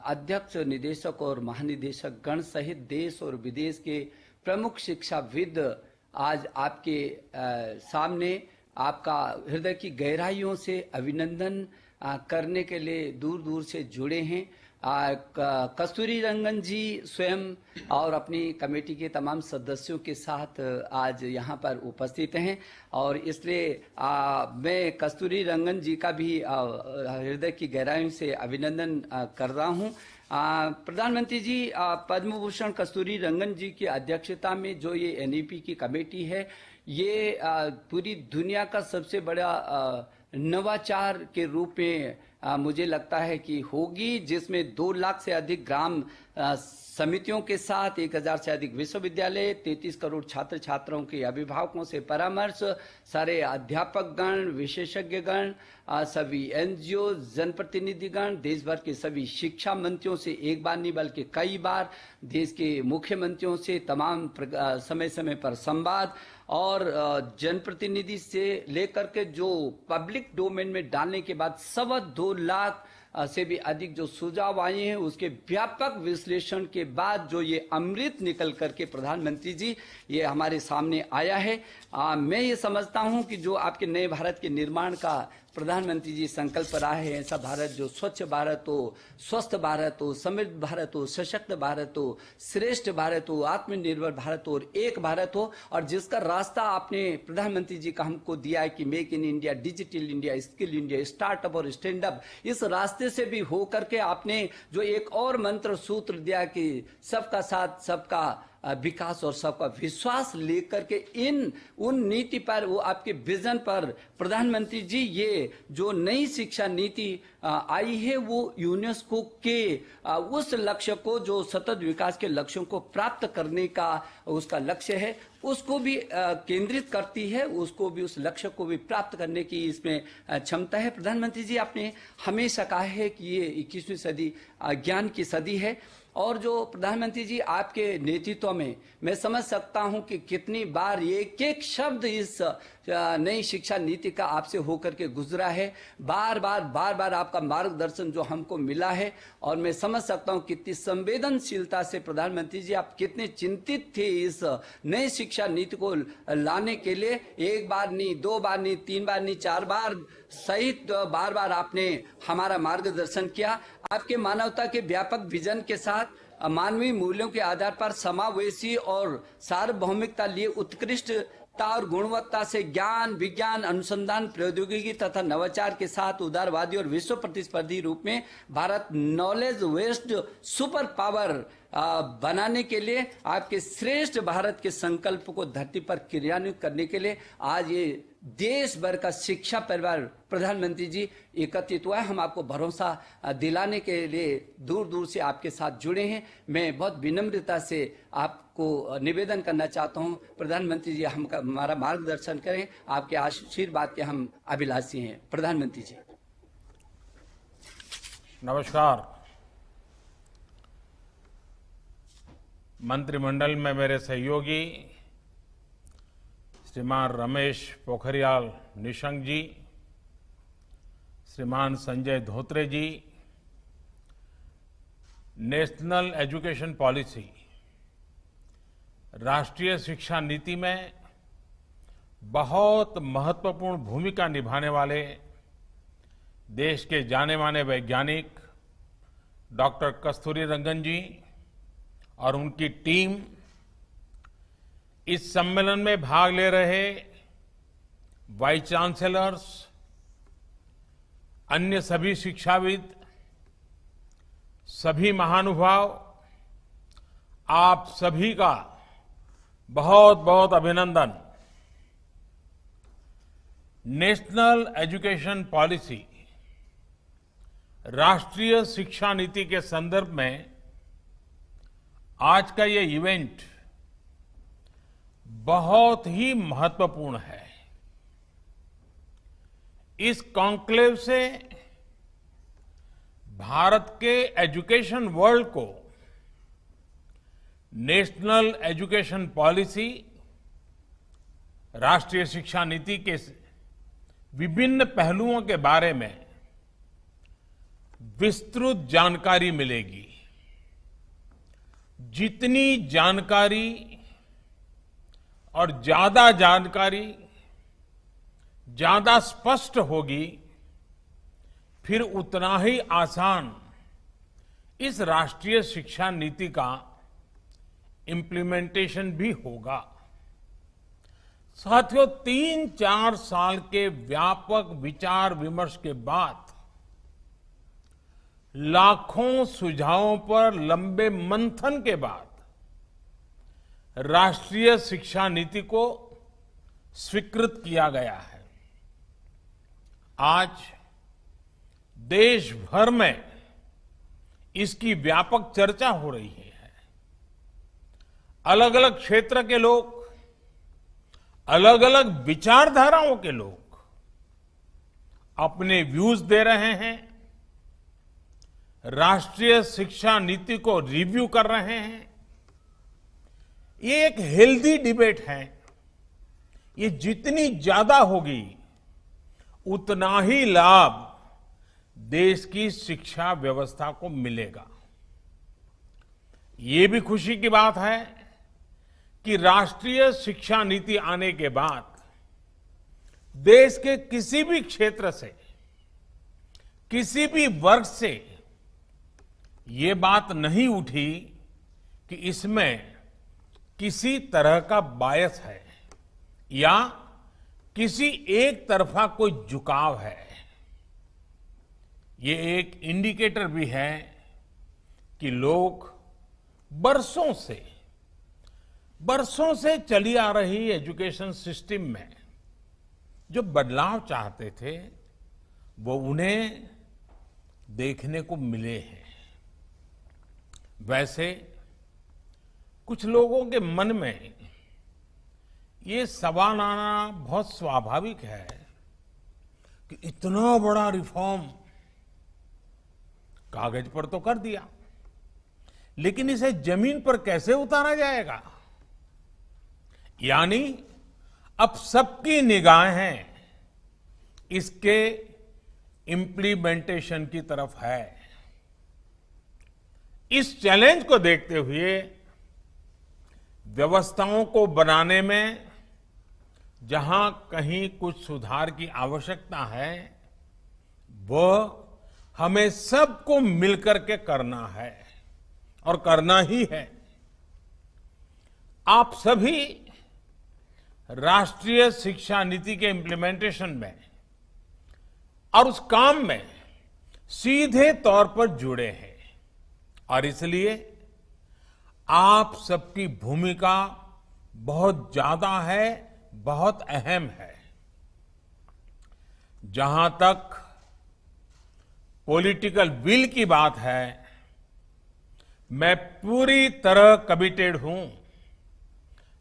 अध्यक्ष, निदेशक और महानिदेशक गण सहित देश और विदेश के प्रमुख शिक्षाविद आज आपके सामने आपका हृदय की गहराइयों से अभिनंदन करने के लिए दूर दूर से जुड़े हैं। कस्तूरी रंगन जी स्वयं और अपनी कमेटी के तमाम सदस्यों के साथ आज यहाँ पर उपस्थित हैं और इसलिए मैं कस्तूरी रंगन जी का भी हृदय की गहराइयों से अभिनंदन कर रहा हूँ। प्रधानमंत्री जी, पद्म भूषण कस्तूरी रंगन जी की अध्यक्षता में जो ये एनईपी की कमेटी है, ये पूरी दुनिया का सबसे बड़ा नवाचार के रूप में मुझे लगता है कि होगी, जिसमें 2 लाख से अधिक ग्राम समितियों के साथ 1000 से अधिक विश्वविद्यालय, 33 करोड़ छात्र छात्राओं के अभिभावकों से परामर्श, सारे अध्यापक गण, विशेषज्ञ गण, सभी एनजीओ, जनप्रतिनिधिगण, देश भर के सभी शिक्षा मंत्रियों से एक बार नहीं बल्कि कई बार, देश के मुख्यमंत्रियों से तमाम समय समय पर संवाद और जनप्रतिनिधि से लेकर के जो पब्लिक डोमेन में डालने के बाद 2.25 लाख से भी अधिक जो सुझाव आए हैं, उसके व्यापक विश्लेषण के बाद जो ये अमृत निकल करके प्रधानमंत्री जी ये हमारे सामने आया है। मैं ये समझता हूं कि जो आपके नए भारत के निर्माण का प्रधानमंत्री जी संकल्प रहा है, ऐसा भारत जो स्वच्छ भारत हो, स्वस्थ भारत हो, समृद्ध भारत हो, सशक्त भारत हो, श्रेष्ठ भारत हो, आत्मनिर्भर भारत हो और एक भारत हो, और जिसका रास्ता आपने प्रधानमंत्री जी का हमको दिया है कि make in India, digital India, skill India, startup और स्टैंड अप, इस रास्ते से भी हो करके आपने जो एक और मंत्र सूत्र दिया कि सबका साथ, सबका विकास और सबका विश्वास लेकर के उन नीति पर, वो आपके विजन पर प्रधानमंत्री जी ये जो नई शिक्षा नीति आई है, वो यूनेस्को के उस लक्ष्य को, जो सतत विकास के लक्ष्यों को प्राप्त करने का उसका लक्ष्य है, उसको भी केंद्रित करती है, उसको भी, उस लक्ष्य को भी प्राप्त करने की इसमें क्षमता है। प्रधानमंत्री जी, आपने हमेशा कहा है कि ये 21वीं सदी ज्ञान की सदी है, और जो प्रधानमंत्री जी आपके नेतृत्व में मैं समझ सकता हूं कि कितनी बार ये एक शब्द इस नई शिक्षा नीति का आपसे होकर के गुजरा है, बार बार आपका मार्गदर्शन जो हमको मिला है, और मैं समझ सकता हूं कितनी संवेदनशीलता से प्रधानमंत्री जी आप कितने चिंतित थे इस नई शिक्षा नीति को लाने के लिए। 1 बार नहीं, 2 बार नहीं, 3 बार नहीं, 4 बार सहित बार आपने हमारा मार्गदर्शन किया। आपके मानवता के व्यापक विजन के साथ मानवीय मूल्यों के आधार पर समावेशी और सार्वभौमिकता लिए उत्कृष्टता और गुणवत्ता से ज्ञान, विज्ञान, अनुसंधान, प्रौद्योगिकी तथा नवाचार के साथ उदारवादी और विश्व प्रतिस्पर्धी रूप में Bharat knowledge west super power बनाने के लिए, आपके श्रेष्ठ भारत के संकल्प को धरती पर क्रियान्वित करने के लिए आज ये देश भर का शिक्षा परिवार प्रधानमंत्री जी एकत्रित हुआ है। हम आपको भरोसा दिलाने के लिए दूर दूर से आपके साथ जुड़े हैं। मैं बहुत विनम्रता से आपको निवेदन करना चाहता हूं, प्रधानमंत्री जी हमारा मार्गदर्शन करें, आपके आशीर्वाद के हम अभिलाषी हैं। प्रधानमंत्री जी नमस्कार। मंत्रिमंडल में मेरे सहयोगी श्रीमान रमेश पोखरियाल निशंक जी, श्रीमान संजय धोत्रे जी, नेशनल एजुकेशन पॉलिसी, राष्ट्रीय शिक्षा नीति में बहुत महत्वपूर्ण भूमिका निभाने वाले देश के जाने माने वैज्ञानिक डॉक्टर कस्तूरी रंगन जी और उनकी टीम, इस सम्मेलन में भाग ले रहे वाइस चांसलर्स, अन्य सभी शिक्षाविद, सभी महानुभाव, आप सभी का बहुत बहुत अभिनंदन। नेशनल एजुकेशन पॉलिसी, राष्ट्रीय शिक्षा नीति के संदर्भ में आज का ये इवेंट बहुत ही महत्वपूर्ण है। इस कॉन्क्लेव से भारत के एजुकेशन वर्ल्ड को नेशनल एजुकेशन पॉलिसी, राष्ट्रीय शिक्षा नीति के विभिन्न पहलुओं के बारे में विस्तृत जानकारी मिलेगी। जितनी जानकारी और ज्यादा जानकारी ज्यादा स्पष्ट होगी, फिर उतना ही आसान इस राष्ट्रीय शिक्षा नीति का इम्प्लीमेंटेशन भी होगा। साथियों, 3-4 साल के व्यापक विचार विमर्श के बाद लाखों सुझावों पर लंबे मंथन के बाद राष्ट्रीय शिक्षा नीति को स्वीकृत किया गया है। आज देश भर में इसकी व्यापक चर्चा हो रही है। अलग अलग क्षेत्र के लोग, अलग अलग विचारधाराओं के लोग अपने व्यूज दे रहे हैं, राष्ट्रीय शिक्षा नीति को रिव्यू कर रहे हैं। ये एक हेल्दी डिबेट है। ये जितनी ज्यादा होगी, उतना ही लाभ देश की शिक्षा व्यवस्था को मिलेगा। ये भी खुशी की बात है कि राष्ट्रीय शिक्षा नीति आने के बाद देश के किसी भी क्षेत्र से, किसी भी वर्ग से ये बात नहीं उठी कि इसमें किसी तरह का बायस है या किसी एक तरफा कोई झुकाव है। ये एक इंडिकेटर भी है कि लोग बरसों से चली आ रही एजुकेशन सिस्टम में जो बदलाव चाहते थे, वो उन्हें देखने को मिले हैं। वैसे कुछ लोगों के मन में ये सवाल आना बहुत स्वाभाविक है कि इतना बड़ा रिफॉर्म कागज पर तो कर दिया, लेकिन इसे जमीन पर कैसे उतारा जाएगा? यानी अब सबकी निगाहें इसके इम्प्लीमेंटेशन की तरफ है। इस चैलेंज को देखते हुए व्यवस्थाओं को बनाने में जहां कहीं कुछ सुधार की आवश्यकता है, वह हमें सबको मिलकर के करना है और करना ही है। आप सभी राष्ट्रीय शिक्षा नीति के इम्प्लीमेंटेशन में और उस काम में सीधे तौर पर जुड़े हैं और इसलिए आप सबकी भूमिका बहुत ज्यादा है, बहुत अहम है। जहां तक पॉलिटिकल विल की बात है, मैं पूरी तरह कमिटेड हूं,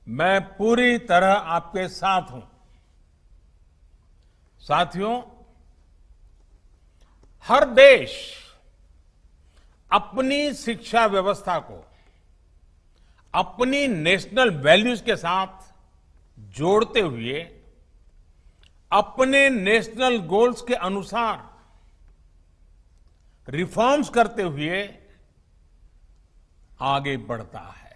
मैं पूरी तरह आपके साथ हूं। साथियों, हर देश अपनी शिक्षा व्यवस्था को अपनी नेशनल वैल्यूज के साथ जोड़ते हुए अपने नेशनल गोल्स के अनुसार रिफॉर्म्स करते हुए आगे बढ़ता है।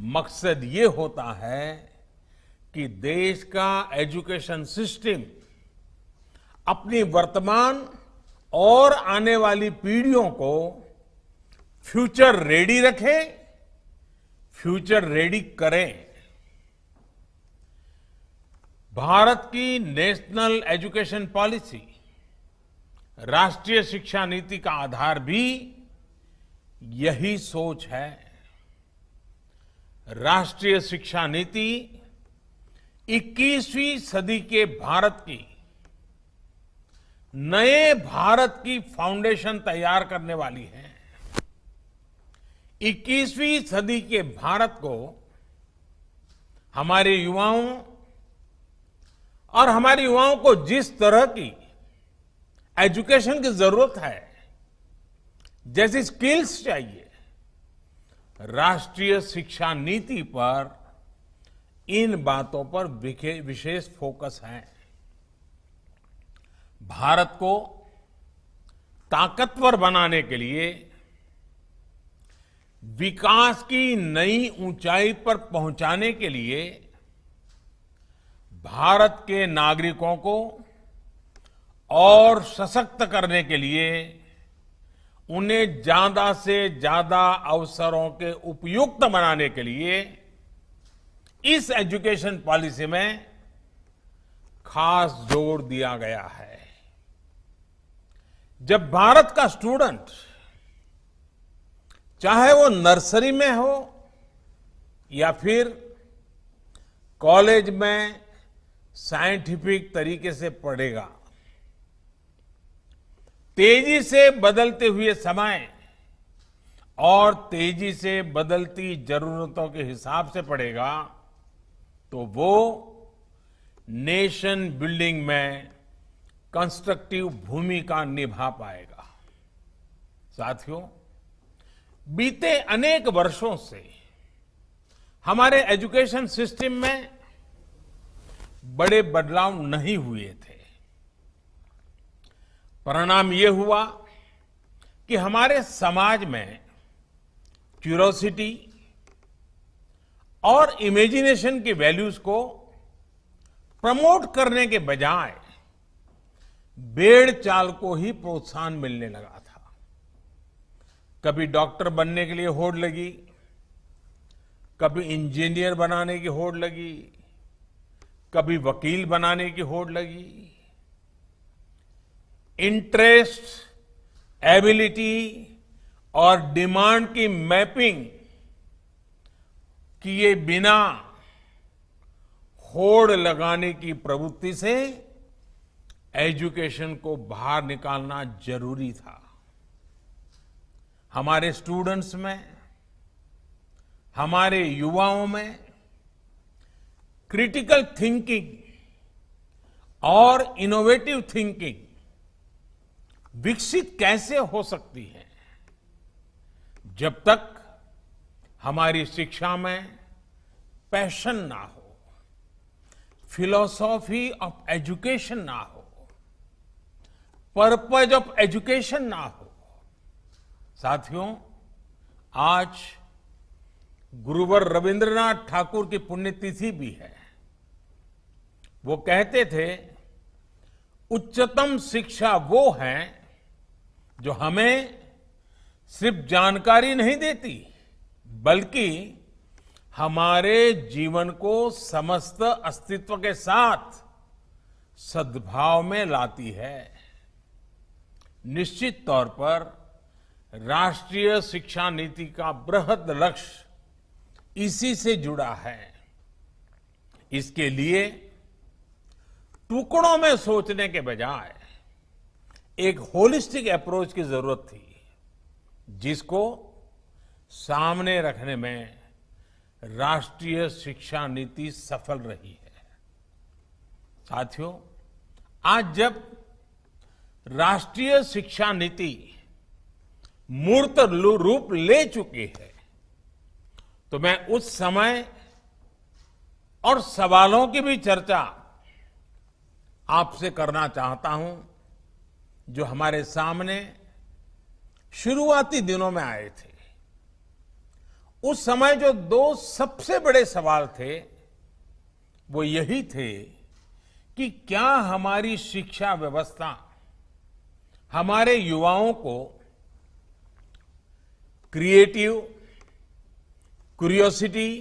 मकसद ये होता है कि देश का एजुकेशन सिस्टम अपनी वर्तमान और आने वाली पीढ़ियों को फ्यूचर रेडी रखे, फ्यूचर रेडी करें। भारत की नेशनल एजुकेशन पॉलिसी, राष्ट्रीय शिक्षा नीति का आधार भी यही सोच है। राष्ट्रीय शिक्षा नीति 21वीं सदी के भारत की, नए भारत की फाउंडेशन तैयार करने वाली है। 21वीं सदी के भारत को हमारे युवाओं और हमारे युवाओं को जिस तरह की एजुकेशन की जरूरत है, जैसी स्किल्स चाहिए, राष्ट्रीय शिक्षा नीति पर इन बातों पर विशेष फोकस है। भारत को ताकतवर बनाने के लिए, विकास की नई ऊंचाई पर पहुंचाने के लिए भारत के नागरिकों को और सशक्त करने के लिए उन्हें ज्यादा से ज्यादा अवसरों के उपयुक्त बनाने के लिए इस एजुकेशन पॉलिसी में खास जोर दिया गया है। जब भारत का स्टूडेंट, चाहे वो नर्सरी में हो या फिर कॉलेज में साइंटिफिक तरीके से पढ़ेगा, तेजी से बदलते हुए समय और तेजी से बदलती जरूरतों के हिसाब से पढ़ेगा, तो वो नेशन बिल्डिंग में कंस्ट्रक्टिव भूमिका निभा पाएगा। साथियों, बीते अनेक वर्षों से हमारे एजुकेशन सिस्टम में बड़े बदलाव नहीं हुए थे। परिणाम ये हुआ कि हमारे समाज में क्यूरियोसिटी और इमेजिनेशन की वैल्यूज को प्रमोट करने के बजाय भेड़ चाल को ही प्रोत्साहन मिलने लगा था। कभी डॉक्टर बनने के लिए होड़ लगी, कभी इंजीनियर बनाने की होड़ लगी, कभी वकील बनाने की होड़ लगी। इंटरेस्ट, एबिलिटी और डिमांड की मैपिंग किए बिना होड़ लगाने की प्रवृत्ति से एजुकेशन को बाहर निकालना जरूरी था। हमारे स्टूडेंट्स में, हमारे युवाओं में क्रिटिकल थिंकिंग और इनोवेटिव थिंकिंग विकसित कैसे हो सकती है, जब तक हमारी शिक्षा में पैशन ना हो, फिलॉसॉफी ऑफ एजुकेशन ना हो, पर्पज ऑफ एजुकेशन ना हो। साथियों, आज गुरुवर रविंद्रनाथ ठाकुर की पुण्यतिथि भी है। वो कहते थे, उच्चतम शिक्षा वो है जो हमें सिर्फ जानकारी नहीं देती, बल्कि हमारे जीवन को समस्त अस्तित्व के साथ सद्भाव में लाती है। निश्चित तौर पर राष्ट्रीय शिक्षा नीति का बृहद लक्ष्य इसी से जुड़ा है। इसके लिए टुकड़ों में सोचने के बजाय एक होलिस्टिक अप्रोच की जरूरत थी, जिसको सामने रखने में राष्ट्रीय शिक्षा नीति सफल रही है। साथियों, आज जब राष्ट्रीय शिक्षा नीति मूर्त रूप ले चुकी है, तो मैं उस समय और सवालों की भी चर्चा आपसे करना चाहता हूं, जो हमारे सामने शुरुआती दिनों में आए थे। उस समय जो दो सबसे बड़े सवाल थे, वो यही थे कि क्या हमारी शिक्षा व्यवस्था हमारे युवाओं को क्रिएटिव, क्यूरियोसिटी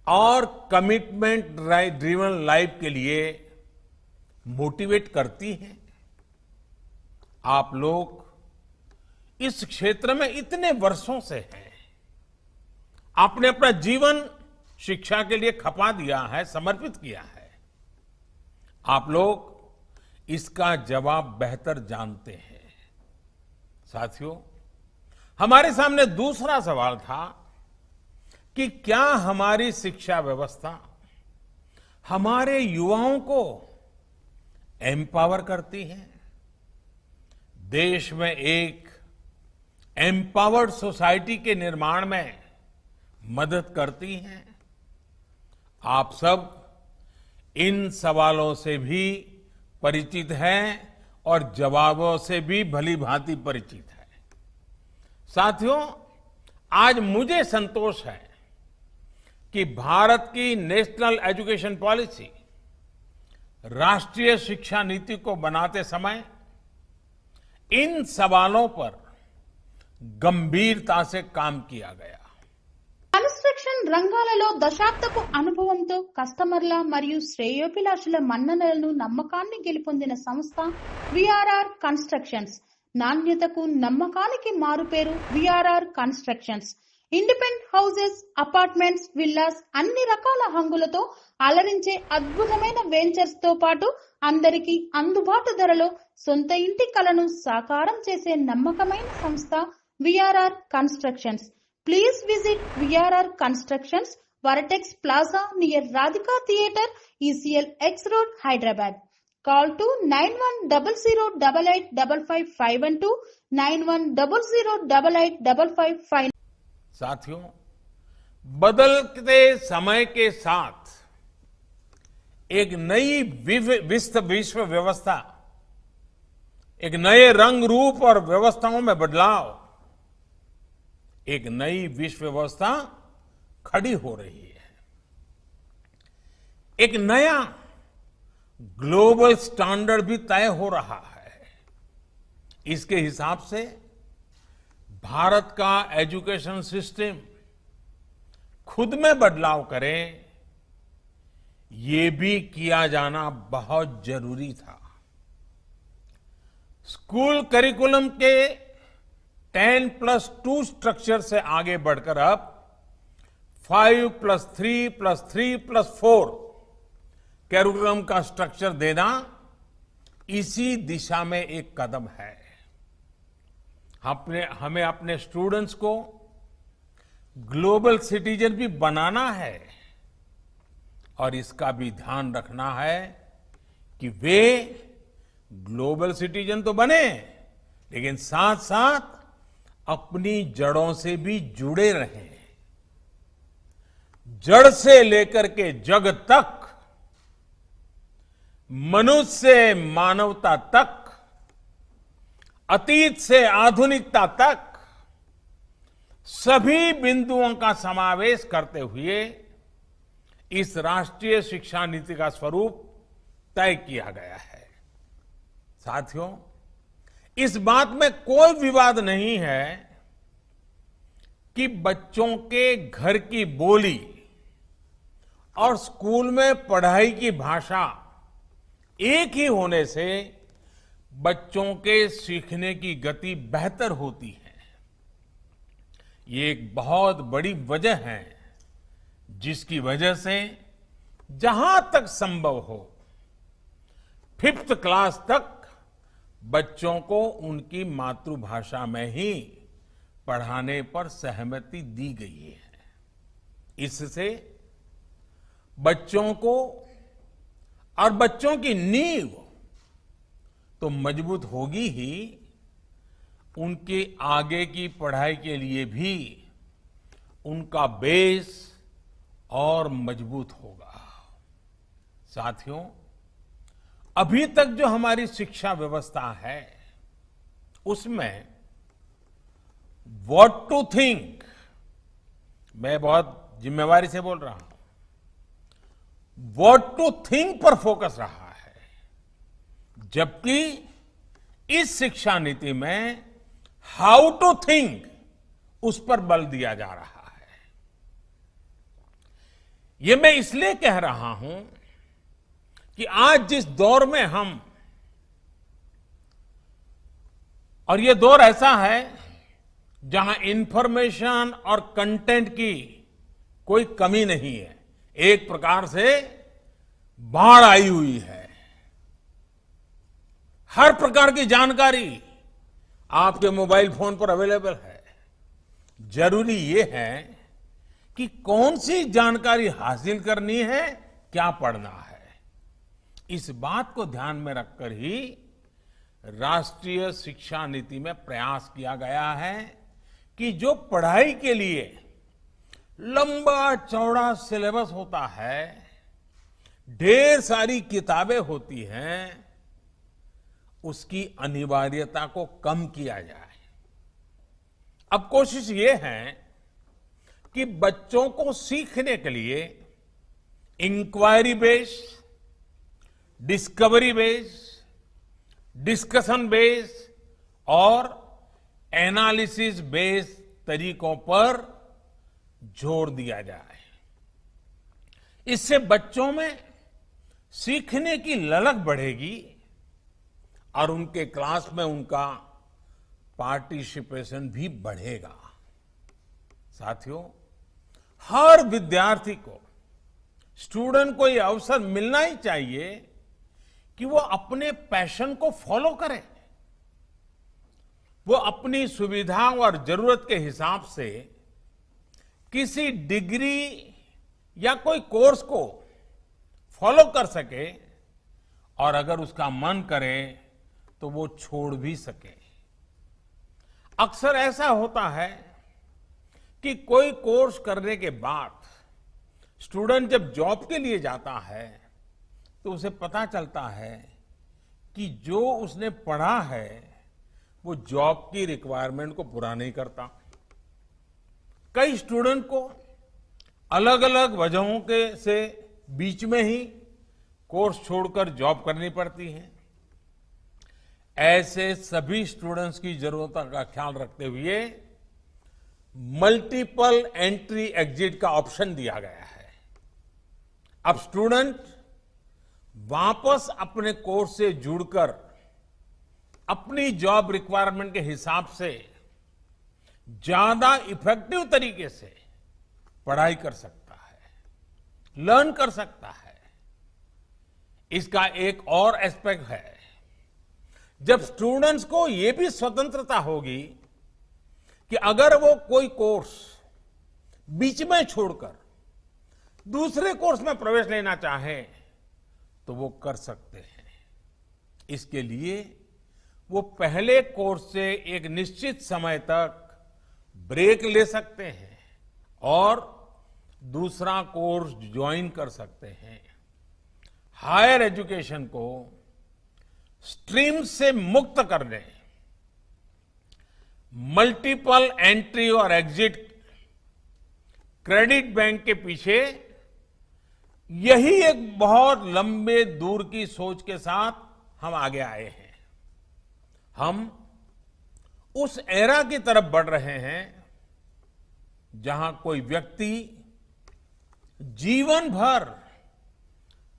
और कमिटमेंट ड्रिवन लाइफ के लिए मोटिवेट करती है। आप लोग इस क्षेत्र में इतने वर्षों से हैं, आपने अपना जीवन शिक्षा के लिए खपा दिया है, समर्पित किया है। आप लोग इसका जवाब बेहतर जानते हैं। साथियों, हमारे सामने दूसरा सवाल था कि क्या हमारी शिक्षा व्यवस्था हमारे युवाओं को एम्पावर करती है, देश में एक एम्पावर्ड सोसाइटी के निर्माण में मदद करती है। आप सब इन सवालों से भी परिचित है और जवाबों से भी भली भांति परिचित है। साथियों, आज मुझे संतोष है कि भारत की नेशनल एजुकेशन पॉलिसी, राष्ट्रीय शिक्षा नीति को बनाते समय इन सवालों पर गंभीरता से काम किया गया। కన్స్ట్రక్షన్ రంగాలలో దశాబ్దపు అనుభవంతో కస్టమర్ల మరియు శ్రేయోభిలాషుల మన్ననలను నమ్మకాన్ని గెలుపొందిన సంస్థ విఆర్ఆర్ కన్స్ట్రక్షన్స్. నాణ్యతకు నమ్మకానికి మారుపేరు VRR constructions. Independent houses, apartments, villas అన్ని రకాల హంగులతో అలరించే అద్భుతమైన వెంచర్స్ తో పాటు అందరికీ అందుబాటు ధరలో సొంత ఇంటి కలను సాకారం చేసే నమ్మకమైన సంస్థ VRR constructions. Please visit VRR Constructions, Varatex Plaza near Radhika Theatre, ECL X Road, Hyderabad. Call to 9100885552, 9100885559. साथियों, बदलते समय के साथ एक नई विश्व व्यवस्था, एक नए रंग रूप और व्यवस्थाओं में बदलाव, एक नई विश्व व्यवस्था खड़ी हो रही है। एक नया ग्लोबल स्टैंडर्ड भी तय हो रहा है। इसके हिसाब से भारत का एजुकेशन सिस्टम खुद में बदलाव करे, ये भी किया जाना बहुत जरूरी था। स्कूल करिकुलम के 10+2 स्ट्रक्चर से आगे बढ़कर अब 5+3+3+4 कैरिकुलम का स्ट्रक्चर देना इसी दिशा में एक कदम है। हमें अपने स्टूडेंट्स को ग्लोबल सिटीजन भी बनाना है और इसका भी ध्यान रखना है कि वे ग्लोबल सिटीजन तो बने, लेकिन साथ साथ अपनी जड़ों से भी जुड़े रहें। जड़ से लेकर के जग तक, मनुष्य से मानवता तक, अतीत से आधुनिकता तक सभी बिंदुओं का समावेश करते हुए इस राष्ट्रीय शिक्षा नीति का स्वरूप तय किया गया है। साथियों, इस बात में कोई विवाद नहीं है कि बच्चों के घर की बोली और स्कूल में पढ़ाई की भाषा एक ही होने से बच्चों के सीखने की गति बेहतर होती है। ये एक बहुत बड़ी वजह है जिसकी वजह से जहां तक संभव हो 5th क्लास तक बच्चों को उनकी मातृभाषा में ही पढ़ाने पर सहमति दी गई है। इससे बच्चों को और बच्चों की नींव तो मजबूत होगी ही, उनके आगे की पढ़ाई के लिए भी उनका बेस और मजबूत होगा। साथियों, अभी तक जो हमारी शिक्षा व्यवस्था है उसमें व्हाट टू थिंक, मैं बहुत जिम्मेवारी से बोल रहा हूं, व्हाट टू थिंक पर फोकस रहा है, जबकि इस शिक्षा नीति में हाउ टू थिंक उस पर बल दिया जा रहा है। ये मैं इसलिए कह रहा हूं कि आज जिस दौर में हम, और ये दौर ऐसा है जहां इंफॉर्मेशन और कंटेंट की कोई कमी नहीं है, एक प्रकार से बाढ़ आई हुई है। हर प्रकार की जानकारी आपके मोबाइल फोन पर अवेलेबल है। जरूरी ये है कि कौन सी जानकारी हासिल करनी है, क्या पढ़ना है। इस बात को ध्यान में रखकर ही राष्ट्रीय शिक्षा नीति में प्रयास किया गया है कि जो पढ़ाई के लिए लंबा चौड़ा सिलेबस होता है, ढेर सारी किताबें होती हैं, उसकी अनिवार्यता को कम किया जाए। अब कोशिश ये है कि बच्चों को सीखने के लिए inquiry based, discovery based, discussion based और एनालिसिस बेस्ड तरीकों पर जोर दिया जाए। इससे बच्चों में सीखने की ललक बढ़ेगी और उनके क्लास में उनका पार्टिसिपेशन भी बढ़ेगा। साथियों, हर विद्यार्थी को, स्टूडेंट को यह अवसर मिलना ही चाहिए कि वो अपने पैशन को फॉलो करे। वो अपनी सुविधा और जरूरत के हिसाब से किसी डिग्री या कोई कोर्स को फॉलो कर सके और अगर उसका मन करे तो वो छोड़ भी सके। अक्सर ऐसा होता है कि कोई कोर्स करने के बाद स्टूडेंट जब जॉब के लिए जाता है तो उसे पता चलता है कि जो उसने पढ़ा है वो जॉब की रिक्वायरमेंट को पूरा नहीं करता। कई स्टूडेंट को अलग अलग वजहों के से बीच में ही कोर्स छोड़कर जॉब करनी पड़ती है। ऐसे सभी स्टूडेंट्स की जरूरतों का ख्याल रखते हुए मल्टीपल एंट्री एग्जिट का ऑप्शन दिया गया है। अब स्टूडेंट वापस अपने कोर्स से जुड़कर अपनी जॉब रिक्वायरमेंट के हिसाब से ज्यादा इफेक्टिव तरीके से पढ़ाई कर सकता है, लर्न कर सकता है। इसका एक और एस्पेक्ट है, जब स्टूडेंट्स को यह भी स्वतंत्रता होगी कि अगर वो कोई कोर्स बीच में छोड़कर दूसरे कोर्स में प्रवेश लेना चाहे तो वो कर सकते हैं। इसके लिए वो पहले कोर्स से एक निश्चित समय तक ब्रेक ले सकते हैं और दूसरा कोर्स ज्वाइन कर सकते हैं। हायर एजुकेशन को स्ट्रीम से मुक्त करने, मल्टीपल एंट्री और एग्जिट क्रेडिट बैंक के पीछे यही एक बहुत लंबे दूर की सोच के साथ हम आगे आए हैं। हम उस एरा की तरफ बढ़ रहे हैं जहां कोई व्यक्ति जीवन भर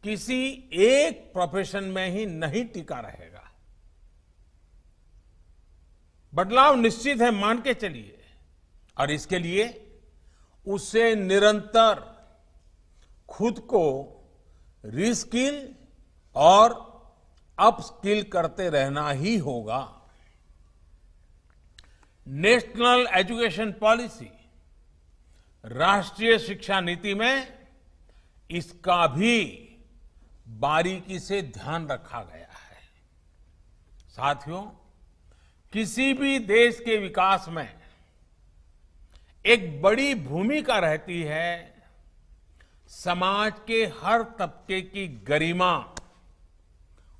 किसी एक प्रोफेशन में ही नहीं टिका रहेगा। बदलाव निश्चित है, मान के चलिए, और इसके लिए उसे निरंतर खुद को रीस्किल और अपस्किल करते रहना ही होगा। नेशनल एजुकेशन पॉलिसी, राष्ट्रीय शिक्षा नीति में इसका भी बारीकी से ध्यान रखा गया है। साथियों, किसी भी देश के विकास में एक बड़ी भूमिका रहती है समाज के हर तबके की गरिमा,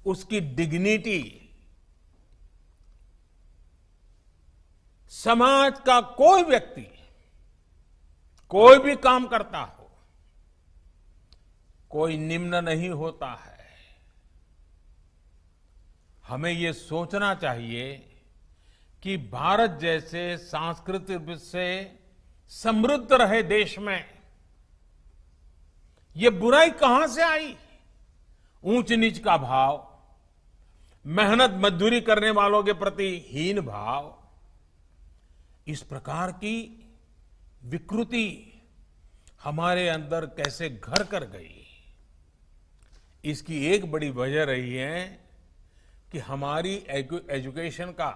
उसकी डिग्निटी। समाज का कोई व्यक्ति कोई भी काम करता हो, कोई निम्न नहीं होता है। हमें ये सोचना चाहिए कि भारत जैसे सांस्कृतिक रूप से समृद्ध रहे देश में ये बुराई कहां से आई? ऊंच नीच का भाव, मेहनत मजदूरी करने वालों के प्रति हीन भाव, इस प्रकार की विकृति हमारे अंदर कैसे घर कर गई? इसकी एक बड़ी वजह रही है कि हमारी एजुकेशन का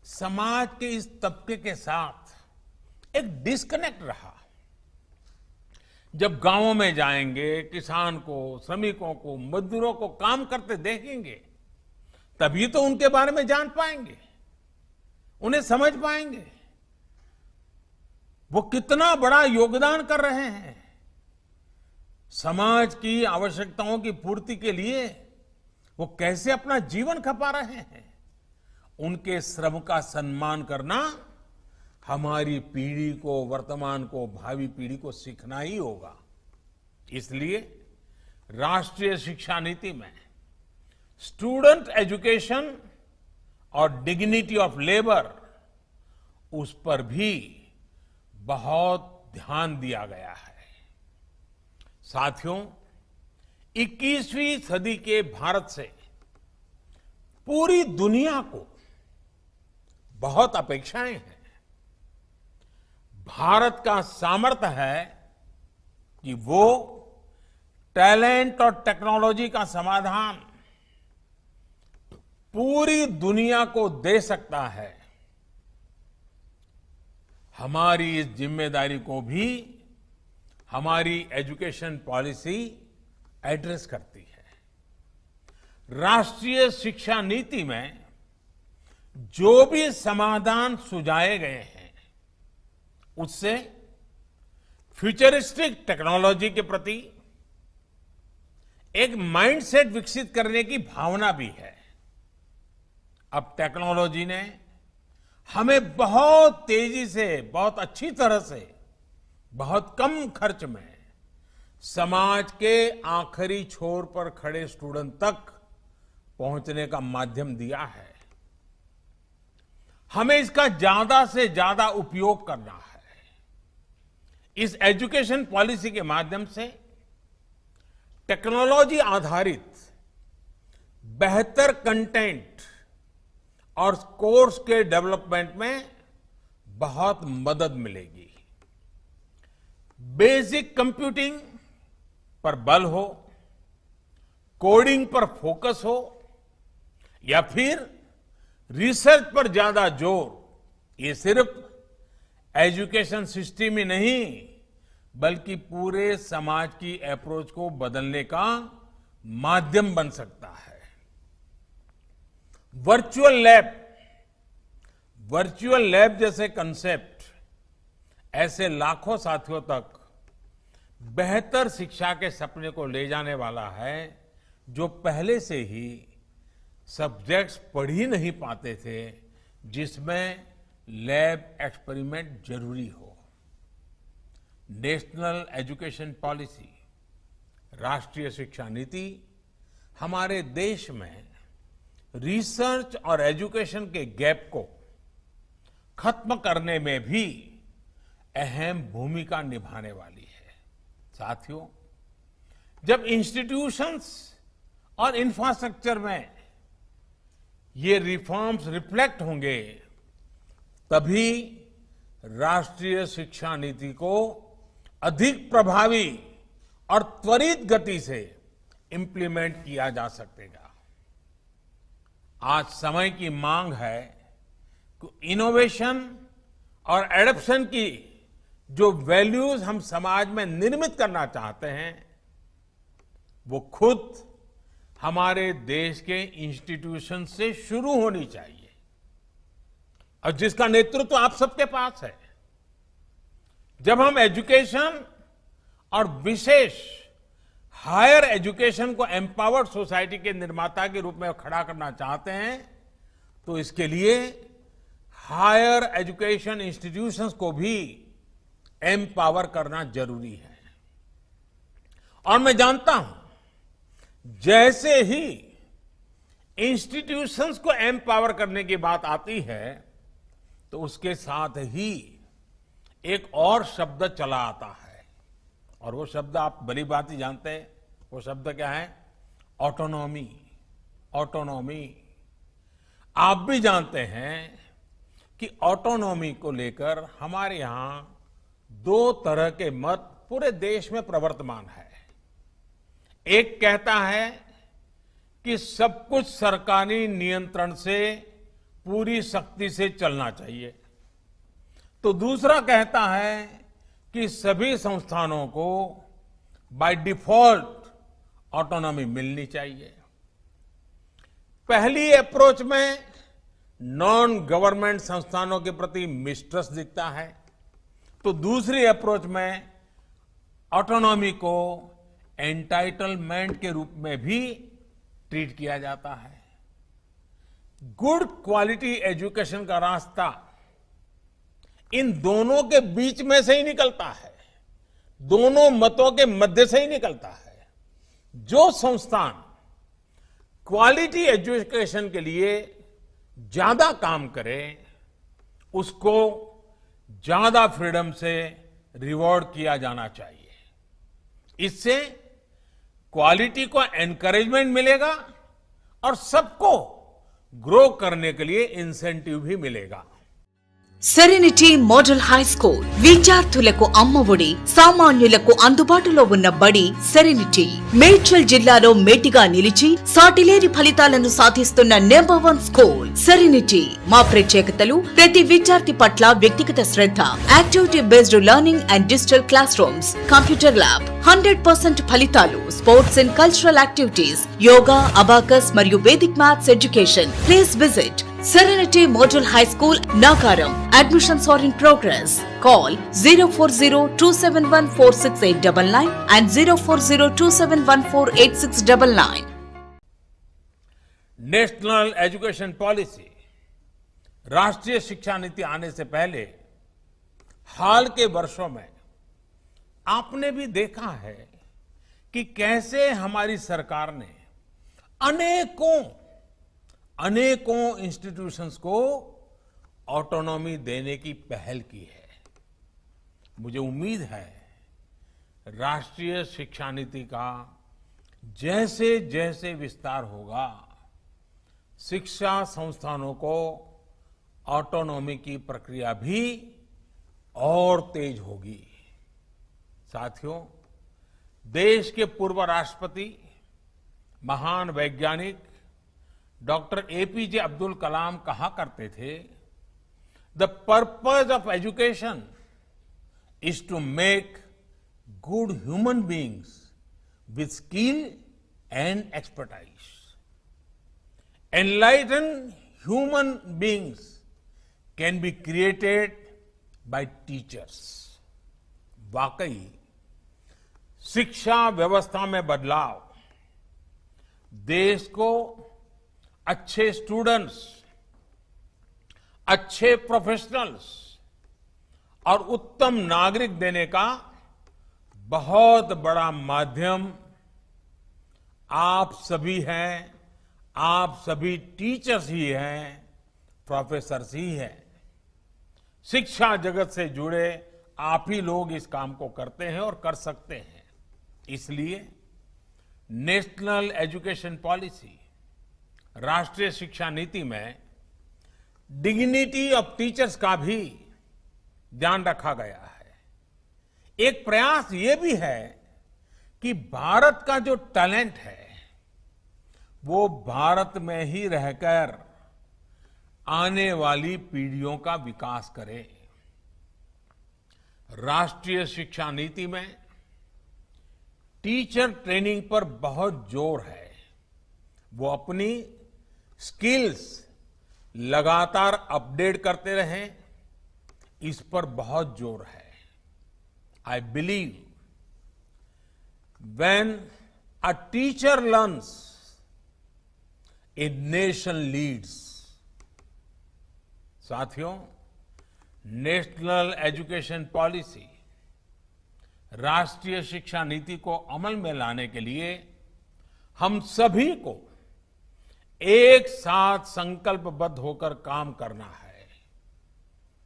समाज के इस तबके के साथ एक डिस्कनेक्ट रहा। जब गांवों में जाएंगे, किसान को, श्रमिकों को, मजदूरों को काम करते देखेंगे, तभी तो उनके बारे में जान पाएंगे, उन्हें समझ पाएंगे वो कितना बड़ा योगदान कर रहे हैं। समाज की आवश्यकताओं की पूर्ति के लिए वो कैसे अपना जीवन खपा रहे हैं। उनके श्रम का सम्मान करना हमारी पीढ़ी को, वर्तमान को, भावी पीढ़ी को सीखना ही होगा। इसलिए राष्ट्रीय शिक्षा नीति में स्टूडेंट एजुकेशन और डिग्निटी ऑफ लेबर, उस पर भी बहुत ध्यान दिया गया है। साथियों, 21वीं सदी के भारत से पूरी दुनिया को बहुत अपेक्षाएं हैं। भारत का सामर्थ्य है कि वो टैलेंट और टेक्नोलॉजी का समाधान पूरी दुनिया को दे सकता है। हमारी इस जिम्मेदारी को भी हमारी एजुकेशन पॉलिसी एड्रेस करती है। राष्ट्रीय शिक्षा नीति में जो भी समाधान सुझाए गए हैं, उससे फ्यूचरिस्टिक टेक्नोलॉजी के प्रति एक माइंडसेट विकसित करने की भावना भी है। अब टेक्नोलॉजी ने हमें बहुत तेजी से, बहुत अच्छी तरह से, बहुत कम खर्च में समाज के आखिरी छोर पर खड़े स्टूडेंट तक पहुंचने का माध्यम दिया है। हमें इसका ज्यादा से ज्यादा उपयोग करना है। इस एजुकेशन पॉलिसी के माध्यम से टेक्नोलॉजी आधारित बेहतर कंटेंट और कोर्स के डेवलपमेंट में बहुत मदद मिलेगी। बेसिक कंप्यूटिंग पर बल हो, कोडिंग पर फोकस हो, या फिर रिसर्च पर ज्यादा जोर, ये सिर्फ एजुकेशन सिस्टम ही नहीं बल्कि पूरे समाज की अप्रोच को बदलने का माध्यम बन सकता है। वर्चुअल लैब जैसे कंसेप्ट ऐसे लाखों साथियों तक बेहतर शिक्षा के सपने को ले जाने वाला है, जो पहले से ही सब्जेक्ट्स पढ़ ही नहीं पाते थे, जिसमें लैब एक्सपेरिमेंट जरूरी हो। नेशनल एजुकेशन पॉलिसी, राष्ट्रीय शिक्षा नीति हमारे देश में रिसर्च और एजुकेशन के गैप को खत्म करने में भी अहम भूमिका निभाने वाली है। साथियों, जब इंस्टीट्यूशंस और इंफ्रास्ट्रक्चर में ये रिफॉर्म्स रिफ्लेक्ट होंगे, तभी राष्ट्रीय शिक्षा नीति को अधिक प्रभावी और त्वरित गति से इंप्लीमेंट किया जा सकेगा। आज समय की मांग है कि इनोवेशन और एडॉप्शन की जो वैल्यूज हम समाज में निर्मित करना चाहते हैं, वो खुद हमारे देश के इंस्टीट्यूशन से शुरू होनी चाहिए, और जिसका नेतृत्व आप सबके पास है। जब हम एजुकेशन और विशेष हायर एजुकेशन को एम्पावर्ड सोसाइटी के निर्माता के रूप में खड़ा करना चाहते हैं, तो इसके लिए हायर एजुकेशन इंस्टीट्यूशंस को भी एम्पावर करना जरूरी है। और मैं जानता हूं, जैसे ही इंस्टीट्यूशंस को एम्पावर करने की बात आती है, तो उसके साथ ही एक और शब्द चला आता है, और वो शब्द आप भली बात ही जानते हैं। वो शब्द क्या है? ऑटोनॉमी। ऑटोनॉमी। आप भी जानते हैं कि ऑटोनॉमी को लेकर हमारे यहां दो तरह के मत पूरे देश में प्रवर्तमान है। एक कहता है कि सब कुछ सरकारी नियंत्रण से पूरी सख्ती से चलना चाहिए, तो दूसरा कहता है कि सभी संस्थानों को बाय डिफॉल्ट ऑटोनॉमी मिलनी चाहिए। पहली अप्रोच में नॉन गवर्नमेंट संस्थानों के प्रति मिसट्रस्ट दिखता है, तो दूसरी अप्रोच में ऑटोनॉमी को एंटाइटलमेंट के रूप में भी ट्रीट किया जाता है। गुड क्वालिटी एजुकेशन का रास्ता इन दोनों के बीच में से ही निकलता है, दोनों मतों के मध्य से ही निकलता है। जो संस्थान क्वालिटी एजुकेशन के लिए ज्यादा काम करे, उसको ज्यादा फ्रीडम से रिवॉर्ड किया जाना चाहिए। इससे क्वालिटी को एनकरेजमेंट मिलेगा और सबको ग्रो करने के लिए इंसेंटिव भी मिलेगा। సెరెనిటీ మోడల్ హై స్కూల్ విద్యార్థులకు అమ్మఒడి, సామాన్యులకు అందుబాటులో ఉన్న బడి సెరెనిటీ. మేడ్చల్ జిల్లాలో మేటిగా నిలిచి సాటిలేని ఫలితాలను సాధిస్తున్న నంబర్ 1 స్కూల్ సెరెనిటీ. మా ప్రత్యేకతలు ప్రతి విద్యార్థి పట్ల వ్యక్తిగత శ్రద్ధ, activity based learning and digital classrooms, computer lab, 100% ఫలితాలు, sports and cultural activities, yoga, abacus మరియు Vedic maths education. Please visit Serenity Model High School, Nagaram. Admissions are in progress. Call 040-271-46899 and 040-271-48699. National education policy, राष्ट्रीय शिक्षा नीति आने से पहले हाल के वर्षों में आपने भी देखा है कि कैसे हमारी सरकार ने अनेकों इंस्टीट्यूशंस को ऑटोनॉमी देने की पहल की है। मुझे उम्मीद है राष्ट्रीय शिक्षा नीति का जैसे जैसे विस्तार होगा, शिक्षा संस्थानों को ऑटोनॉमी की प्रक्रिया भी और तेज होगी। साथियों, देश के पूर्व राष्ट्रपति, महान वैज्ञानिक डॉक्टर एपीजे अब्दुल कलाम कहा करते थे, the purpose of education is to make good human beings with skill and expertise. Enlighten human beings can be created by teachers. वाकई शिक्षा व्यवस्था में बदलाव देश को अच्छे स्टूडेंट्स, अच्छे प्रोफेशनल्स और उत्तम नागरिक देने का बहुत बड़ा माध्यम आप सभी हैं, आप सभी टीचर्स ही हैं, प्रोफेसर्स ही हैं. शिक्षा जगत से जुड़े आप ही लोग इस काम को करते हैं और कर सकते हैं. इसलिए नेशनल एजुकेशन पॉलिसी, राष्ट्रीय शिक्षा नीति में डिग्निटी ऑफ टीचर्स का भी ध्यान रखा गया है. एक प्रयास ये भी है कि भारत का जो टैलेंट है वो भारत में ही रहकर आने वाली पीढ़ियों का विकास करे. राष्ट्रीय शिक्षा नीति में टीचर ट्रेनिंग पर बहुत जोर है. वो अपनी स्किल्स लगातार अपडेट करते रहें, इस पर बहुत जोर है. I believe when a teacher learns, a nation leads. साथियों, नेशनल एजुकेशन पॉलिसी, राष्ट्रीय शिक्षा नीति को अमल में लाने के लिए हम सभी को एक साथ संकल्पबद्ध होकर काम करना है.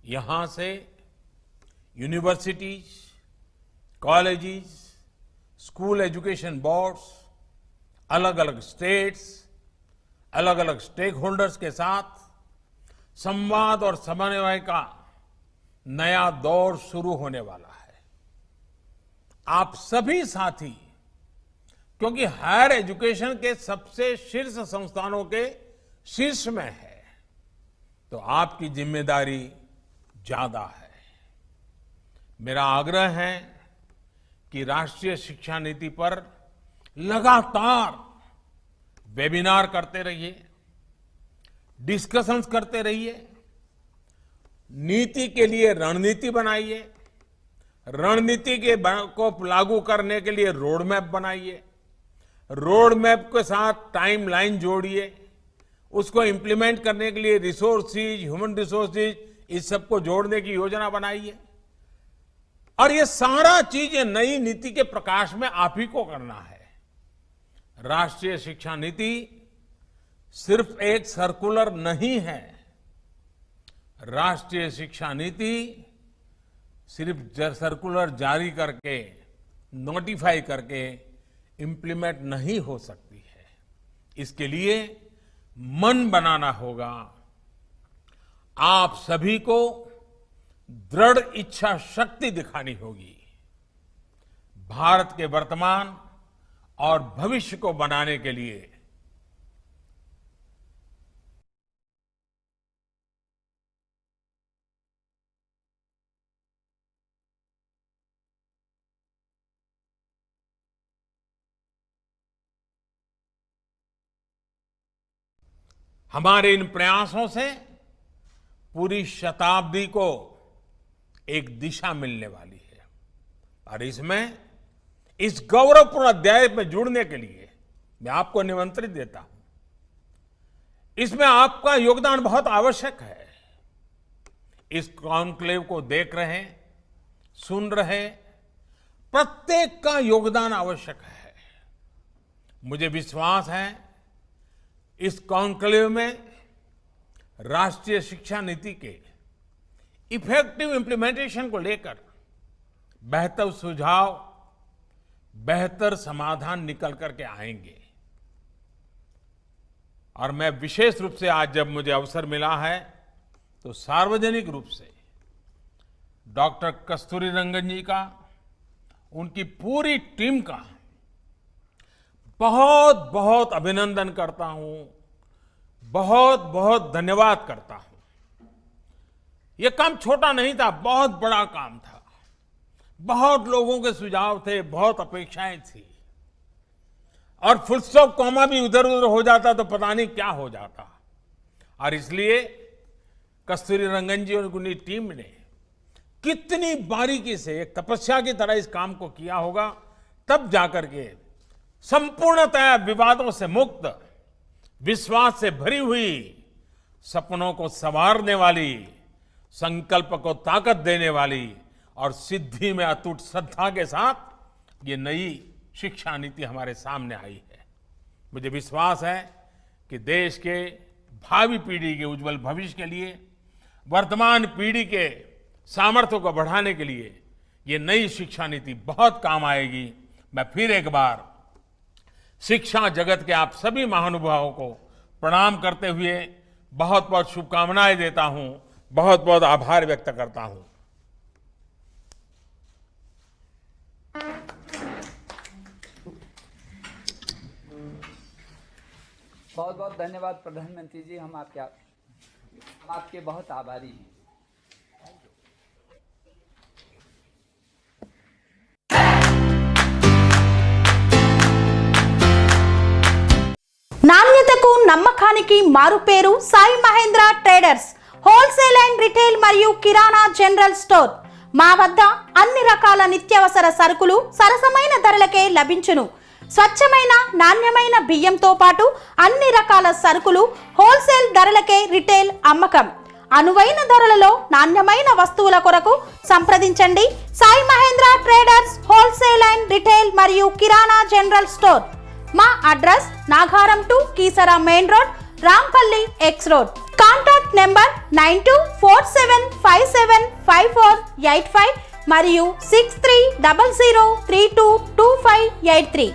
यहां से universities, colleges, school education boards, अलग अलग स्टेट्स, अलग अलग स्टेक होल्डर्स के साथ संवाद और समन्वय का नया दौर शुरू होने वाला है. आप सभी साथी, क्योंकि हायर एजुकेशन के सबसे शीर्ष संस्थानों के शीर्ष में है, तो आपकी जिम्मेदारी ज्यादा है. मेरा आग्रह है कि राष्ट्रीय शिक्षा नीति पर लगातार वेबिनार करते रहिए, डिस्कशंस करते रहिए, नीति के लिए रणनीति बनाइए, रणनीति को लागू करने के लिए रोड मैप बनाइए, रोड मैप के साथ टाइमलाइन जोड़िए, उसको इंप्लीमेंट करने के लिए रिसोर्सेज, ह्यूमन रिसोर्सेज, इस सबको जोड़ने की योजना बनाइए। और ये सारा चीज ये नई नीति के प्रकाश में आप ही को करना है। राष्ट्रीय शिक्षा नीति सिर्फ एक सर्कुलर नहीं है। राष्ट्रीय शिक्षा नीति सिर्फ सर्कुलर जारी करके, नोटिफाई करके इंप्लीमेंट नहीं हो सकती है। इसके लिए मन बनाना होगा। आप सभी को दृढ़ इच्छा शक्ति दिखानी होगी। भारत के वर्तमान और भविष्य को बनाने के लिए हमारे इन प्रयासों से पूरी शताब्दी को एक दिशा मिलने वाली है। और इसमें इस गौरवपूर्ण अध्याय में जुड़ने के लिए मैं आपको निमंत्रित देता हूं। इसमें आपका योगदान बहुत आवश्यक है। इस कॉन्क्लेव को देख रहे, सुन रहे प्रत्येक का योगदान आवश्यक है। मुझे विश्वास है इस कॉन्क्लेव में राष्ट्रीय शिक्षा नीति के इफेक्टिव इंप्लीमेंटेशन को लेकर बेहतर सुझाव, बेहतर समाधान निकल करके आएंगे। और मैं विशेष रूप से आज जब मुझे अवसर मिला है तो सार्वजनिक रूप से डॉक्टर कस्तूरीरंगन जी का, उनकी पूरी टीम का बहुत बहुत अभिनंदन करता हूं, बहुत बहुत धन्यवाद करता हूं। यह काम छोटा नहीं था, बहुत बड़ा काम था। बहुत लोगों के सुझाव थे, बहुत अपेक्षाएं थी, और फुल स्टॉप कॉमा भी उधर उधर हो जाता तो पता नहीं क्या हो जाता। और इसलिए कस्तूरीरंगन जी और उनकी टीम ने कितनी बारीकी से एक तपस्या की तरह इस काम को किया होगा, तब जाकर के संपूर्णतया विवादों से मुक्त, विश्वास से भरी हुई, सपनों को संवारने वाली, संकल्प को ताकत देने वाली और सिद्धि में अटूट श्रद्धा के साथ ये नई शिक्षा नीति हमारे सामने आई है। मुझे विश्वास है कि देश के भावी पीढ़ी के उज्जवल भविष्य के लिए, वर्तमान पीढ़ी के सामर्थ्य को बढ़ाने के लिए ये नई शिक्षा नीति बहुत काम आएगी। मैं फिर एक बार शिक्षा जगत के आप सभी महानुभावों को प्रणाम करते हुए बहुत बहुत शुभकामनाएं देता हूं, बहुत बहुत आभार व्यक्त करता हूं। बहुत बहुत धन्यवाद प्रधानमंत्री जी, हम आपके बहुत आभारी हैं। నాణ్యతకు నమ్మకానికి మారుపేరు Sai Mahendra traders wholesale and retail మరియు కిరాణా జనరల్ స్టోర్. మా వద్ద అన్ని రకాల నిత్యావసర సరుకులు సరసమైన ధరలకే లభించును. స్వచ్ఛమైన నాణ్యమైన బియ్యంతో పాటు అన్ని రకాల సరుకులు హోల్సేల్ ధరలకే రిటైల్ అమ్మకం. అనువైన ధరలలో నాణ్యమైన వస్తువుల కొరకు సంప్రదించండి. Sai Mahendra traders wholesale and retail మరియు కిరాణా జనరల్ స్టోర్. మా address Nagaram to Keesara main road, Rampally X road. Contact number 9247575485 మరియు 6300322583.